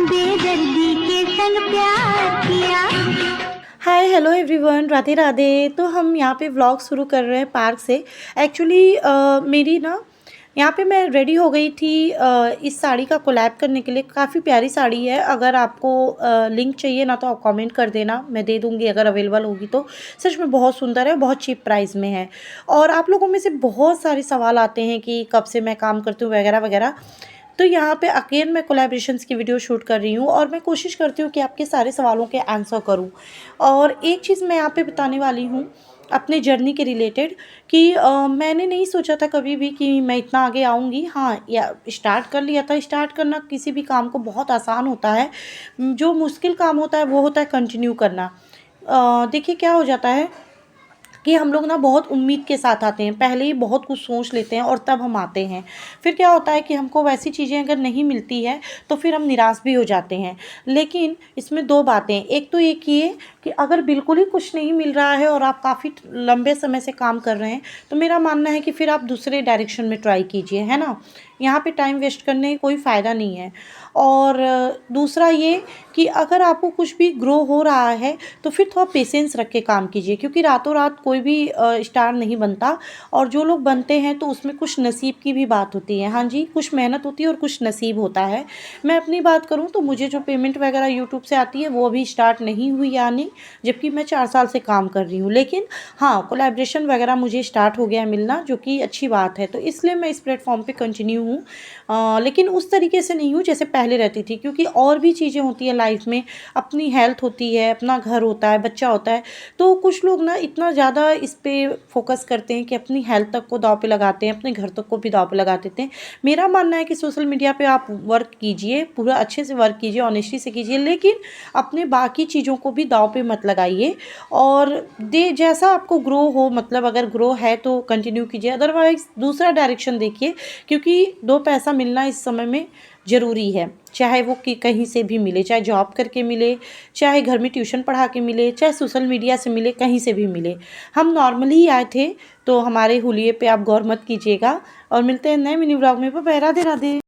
बेदर्दी के संग प्यार किया। Hi hello everyone, Radhe Radhe. तो हम यहाँ पे व्लॉग शुरू कर रहे हैं पार्क से। एक्चुअली मेरी ना यहाँ पे मैं रेडी हो गई थी इस साड़ी का कोलैब करने के लिए। काफ़ी प्यारी साड़ी है। अगर आपको लिंक चाहिए ना तो आप कमेंट कर देना, मैं दे दूँगी अगर अवेलेबल होगी तो। सच में बहुत सुंदर है, बहुत चीप प्राइस में है। और आप लोगों में से बहुत सारे सवाल आते हैं कि कब से मैं काम करती हूँ वगैरह वगैरह। तो यहाँ पे अगेन मैं कोलैबोरेशंस की वीडियो शूट कर रही हूँ और मैं कोशिश करती हूँ कि आपके सारे सवालों के आंसर करूँ। और एक चीज़ मैं यहाँ पे बताने वाली हूँ अपने जर्नी के रिलेटेड कि मैंने नहीं सोचा था कभी भी कि मैं इतना आगे आऊँगी। हाँ, या स्टार्ट कर लिया था। स्टार्ट करना किसी भी काम को बहुत आसान होता है। जो मुश्किल काम होता है वो होता है कंटिन्यू करना। देखिए क्या हो जाता है कि हम लोग ना बहुत उम्मीद के साथ आते हैं, पहले ही बहुत कुछ सोच लेते हैं और तब हम आते हैं। फिर क्या होता है कि हमको वैसी चीज़ें अगर नहीं मिलती है तो फिर हम निराश भी हो जाते हैं। लेकिन इसमें दो बातें, एक तो एक ये कि अगर बिल्कुल ही कुछ नहीं मिल रहा है और आप काफ़ी लंबे समय से काम कर रहे हैं तो मेरा मानना है कि फिर आप दूसरे डायरेक्शन में ट्राई कीजिए, है ना। यहाँ पे टाइम वेस्ट करने का कोई फ़ायदा नहीं है। और दूसरा ये कि अगर आपको कुछ भी ग्रो हो रहा है तो फिर थोड़ा पेशेंस रख के काम कीजिए, क्योंकि रातों रात कोई भी स्टार नहीं बनता। और जो लोग बनते हैं तो उसमें कुछ नसीब की भी बात होती है। हाँ जी, कुछ मेहनत होती है और कुछ नसीब होता है। मैं अपनी बात करूँ तो मुझे जो पेमेंट वगैरह यूट्यूब से आती है वो अभी स्टार्ट नहीं हुई आनी, जबकि मैं 4 साल से काम कर रही हूँ। लेकिन हाँ, कोलैबोरेशन वगैरह मुझे स्टार्ट हो गया है मिलना, जो कि अच्छी बात है। तो इसलिए मैं इस प्लेटफॉर्म पे कंटिन्यू हूँ। लेकिन उस तरीके से नहीं हूँ जैसे पहले रहती थी, क्योंकि और भी चीज़ें होती है लाइफ में। अपनी हेल्थ होती है, अपना घर होता है, बच्चा होता है। तो कुछ लोग ना इतना ज़्यादा इस पे फोकस करते हैं कि अपनी हेल्थ तक को दांव पे लगाते हैं, अपने घर तक को भी दांव पे लगा देते हैं। मेरा मानना है कि सोशल मीडिया पे आप वर्क कीजिए, पूरा अच्छे से वर्क कीजिए, ऑनेस्टी से कीजिए, लेकिन अपने बाकी चीज़ों को भी दांव पे मत लगाइए। और दे जैसा आपको ग्रो हो, मतलब अगर ग्रो है तो कंटिन्यू कीजिए, अदरवाइज़ दूसरा डायरेक्शन देखिए। क्योंकि दो पैसा मिलना इस समय में ज़रूरी है, चाहे वो कि कहीं से भी मिले, चाहे जॉब करके मिले, चाहे घर में ट्यूशन पढ़ा के मिले, चाहे सोशल मीडिया से मिले, कहीं से भी मिले। हम नॉर्मली ही आए थे तो हमारे हुलिये पे आप गौर मत कीजिएगा। और मिलते हैं नए मिनी ब्लॉग में। Bye bye, Radhe Radhe.